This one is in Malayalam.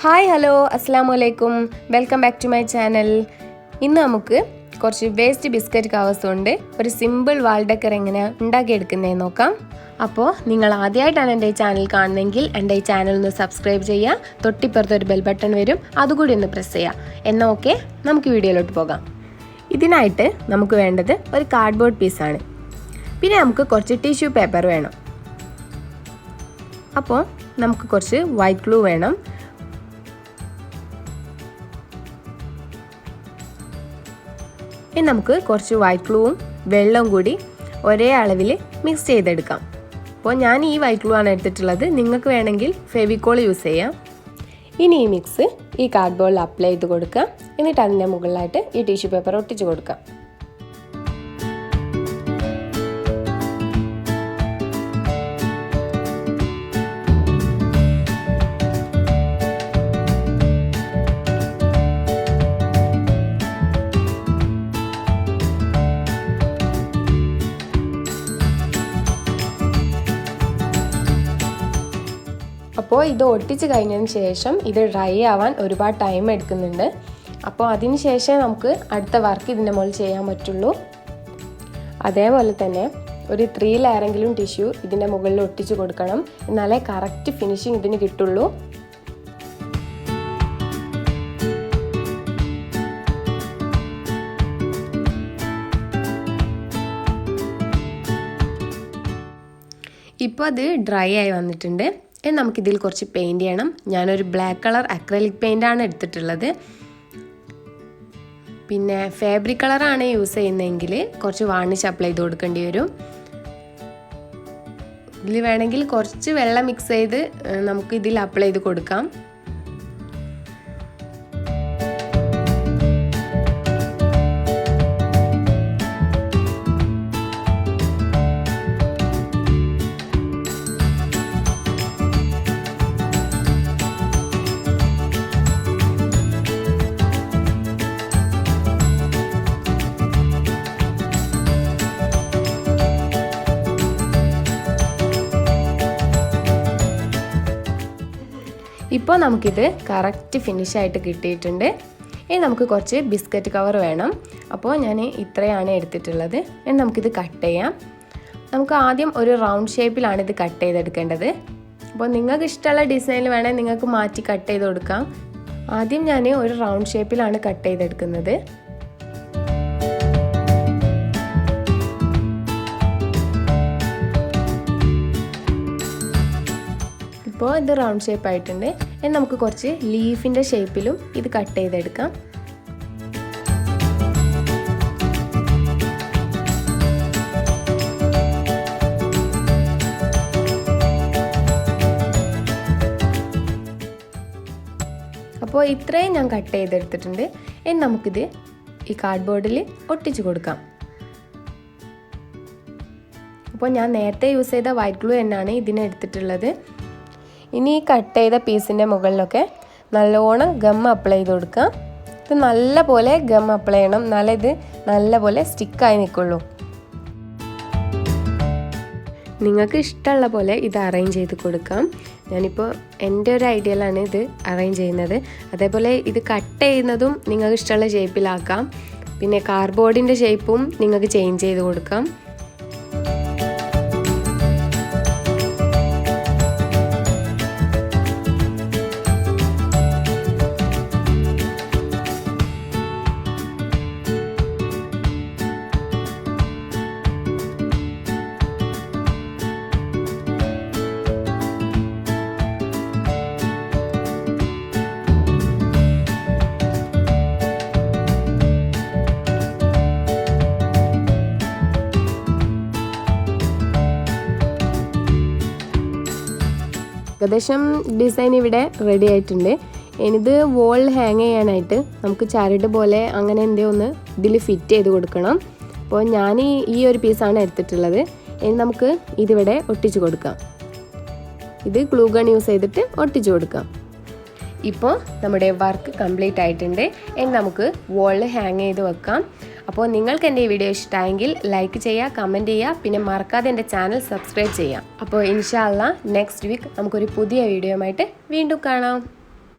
ഹായ് ഹലോ അസ്സലാമലൈക്കും, welcome back to my channel. ഇന്ന് നമുക്ക് കുറച്ച് വേസ്റ്റ് ബിസ്ക്കറ്റ് കവേഴ്സ് കൊണ്ട് ഒരു സിമ്പിൾ വാൾ ഡെക്കർ എങ്ങനെ ഉണ്ടാക്കിയെടുക്കുന്നതെന്ന് നോക്കാം. അപ്പോൾ നിങ്ങൾ ആദ്യമായിട്ടാണ് എൻ്റെ ഈ ചാനൽ കാണുന്നതെങ്കിൽ എൻ്റെ ഈ ചാനൽ ഒന്ന് സബ്സ്ക്രൈബ് ചെയ്യുക. തൊട്ടിപ്പുറത്തൊരു ബെൽ ബട്ടൺ വരും, അതുകൂടി ഒന്ന് പ്രസ് ചെയ്യുക. എന്നാൽ ഓക്കെ, നമുക്ക് വീഡിയോയിലോട്ട് പോകാം. ഇതിനായിട്ട് നമുക്ക് വേണ്ടത് ഒരു കാർഡ്ബോർഡ് പീസാണ്. പിന്നെ നമുക്ക് കുറച്ച് ടിഷ്യൂ പേപ്പർ വേണം. അപ്പോൾ നമുക്ക് കുറച്ച് വൈറ്റ് ഗ്ലൂ വേണം. ഇനി നമുക്ക് കുറച്ച് വൈറ്റ് ഗ്ലൂവും വെള്ളവും കൂടി ഒരേ അളവിൽ മിക്സ് ചെയ്തെടുക്കാം. അപ്പോൾ ഞാൻ ഈ വൈറ്റ് ഗ്ലൂ ആണ് എടുത്തിട്ടുള്ളത്. നിങ്ങൾക്ക് വേണമെങ്കിൽ ഫെവിക്കോൾ യൂസ് ചെയ്യാം. ഇനി ഈ മിക്സ് ഈ കാർഡ്ബോർഡിൽ അപ്ലൈ ചെയ്ത് കൊടുക്കുക. എന്നിട്ട് അതിൻ്റെ മുകളിലായിട്ട് ഈ ടിഷ്യൂ പേപ്പർ ഒട്ടിച്ച് കൊടുക്കാം. അപ്പോൾ ഇത് ഒട്ടിച്ച് കഴിഞ്ഞതിന് ശേഷം ഇത് ഡ്രൈ ആവാൻ ഒരുപാട് ടൈം എടുക്കുന്നുണ്ട്. അപ്പോൾ അതിന് ശേഷം നമുക്ക് അടുത്ത വർക്ക് ഇതിൻ്റെ മുകളിൽ ചെയ്യാൻ പറ്റുള്ളൂ. അതേപോലെ തന്നെ ഒരു 3 ലെയറെങ്കിലും ടിഷ്യൂ ഇതിൻ്റെ മുകളിൽ ഒട്ടിച്ച് കൊടുക്കണം. എന്നാലേ കറക്റ്റ് ഫിനിഷിങ് ഇതിന് കിട്ടുള്ളൂ. ഇപ്പോൾ അത് ഡ്രൈ ആയി വന്നിട്ടുണ്ട്. നമുക്കിതിൽ കുറച്ച് പെയിൻറ് ചെയ്യണം. ഞാനൊരു ബ്ലാക്ക് കളർ അക്രലിക് പെയിൻ്റാണ് എടുത്തിട്ടുള്ളത്. പിന്നെ ഫാബ്രിക് കളറാണ് യൂസ് ചെയ്യുന്നതെങ്കിൽ കുറച്ച് വാർണിഷ് അപ്ലൈ ചെയ്ത് കൊടുക്കേണ്ടി വരും. ഇതിൽ വേണമെങ്കിൽ കുറച്ച് വെള്ളം മിക്സ് ചെയ്ത് നമുക്ക് ഇതിൽ അപ്ലൈ ചെയ്ത് കൊടുക്കാം. ഇപ്പോൾ നമുക്കിത് കറക്റ്റ് ഫിനിഷായിട്ട് കിട്ടിയിട്ടുണ്ട്. ഇനി നമുക്ക് കുറച്ച് ബിസ്ക്കറ്റ് കവർ വേണം. അപ്പോൾ ഞാൻ ഇത്രയാണ് എടുത്തിട്ടുള്ളത്. ഇനി നമുക്കിത് കട്ട് ചെയ്യാം. നമുക്ക് ആദ്യം ഒരു റൗണ്ട് ഷേപ്പിലാണ് ഇത് കട്ട് ചെയ്തെടുക്കേണ്ടത്. അപ്പോൾ നിങ്ങൾക്ക് ഇഷ്ടമുള്ള ഡിസൈനിൽ വേണമെങ്കിൽ നിങ്ങൾക്ക് മാറ്റി കട്ട് ചെയ്ത് കൊടുക്കാം. ആദ്യം ഞാൻ ഒരു റൗണ്ട് ഷേപ്പിലാണ് കട്ട് ചെയ്തെടുക്കുന്നത്. ഇപ്പോൾ ഇത് റൗണ്ട് ഷേപ്പ് ആയിട്ടുണ്ട്. ഇനി നമുക്ക് കുറച്ച് ലീഫിൻ്റെ ഷേപ്പിലും ഇത് കട്ട് ചെയ്തെടുക്കാം. അപ്പോൾ ഇത്രയും ഞാൻ കട്ട് ചെയ്തെടുത്തിട്ടുണ്ട്. ഇനി നമുക്കിത് ഈ കാർഡ്ബോർഡിൽ ഒട്ടിച്ച് കൊടുക്കാം. അപ്പോൾ ഞാൻ നേരത്തെ യൂസ് ചെയ്ത വൈറ്റ് ഗ്ലൂ തന്നെയാണ് ഇതിനെടുത്തിട്ടുള്ളത്. ഇനി ഈ കട്ട് ചെയ്ത പീസിൻ്റെ മുകളിലൊക്കെ നല്ലോണം ഗം അപ്ലൈ ചെയ്ത് കൊടുക്കുക. ഇത് നല്ല പോലെ ഗം അപ്ലൈ ചെയ്യണം, എന്നാലേ ഇത് നല്ല പോലെ സ്റ്റിക്കായി നിൽക്കുള്ളൂ. നിങ്ങൾക്ക് ഇഷ്ടമുള്ള പോലെ ഇത് അറേഞ്ച് ചെയ്ത് കൊടുക്കാം. ഞാനിപ്പോൾ എൻ്റെ ഒരു ഐഡിയയിലാണ് ഇത് അറേഞ്ച് ചെയ്യുന്നത്. അതേപോലെ ഇത് കട്ട് ചെയ്യുന്നതും നിങ്ങൾക്ക് ഇഷ്ടമുള്ള ഷേപ്പിലാക്കാം. പിന്നെ കാർഡ്ബോർഡിൻ്റെ ഷേപ്പും നിങ്ങൾക്ക് ചേഞ്ച് ചെയ്ത് കൊടുക്കാം. ഏകദേശം ഡിസൈൻ ഇവിടെ റെഡി ആയിട്ടുണ്ട്. ഇനിത് വോളിൽ ഹാങ് ചെയ്യാനായിട്ട് നമുക്ക് ചരട് പോലെ അങ്ങനെ എന്തോ ഒന്ന് ഇതിൽ ഫിറ്റ് ചെയ്ത് കൊടുക്കണം. അപ്പോൾ ഞാൻ ഈ ഒരു പീസാണ് എടുത്തിട്ടുള്ളത്. ഇനി നമുക്ക് ഇതിവിടെ ഒട്ടിച്ച് കൊടുക്കാം. ഇത് ഗ്ലൂ ഗൺ യൂസ് ചെയ്തിട്ട് ഒട്ടിച്ച് കൊടുക്കാം. ഇപ്പോൾ നമ്മുടെ വർക്ക് കംപ്ലീറ്റ് ആയിട്ടുണ്ട്. ഇനി നമുക്ക് വോളിൽ ഹാങ് ചെയ്ത് വെക്കാം. അപ്പോൾ നിങ്ങൾക്ക് എൻ്റെ ഈ വീഡിയോ ഇഷ്ടമായെങ്കിൽ ലൈക്ക് ചെയ്യുക, കമൻറ്റ് ചെയ്യുക, പിന്നെ മറക്കാതെ എൻ്റെ ചാനൽ സബ്സ്ക്രൈബ് ചെയ്യുക. അപ്പോൾ ഇൻഷാ അല്ലാഹ് നെക്സ്റ്റ് വീക്ക് നമുക്കൊരു പുതിയ വീഡിയോ ആയിട്ട് വീണ്ടും കാണാം.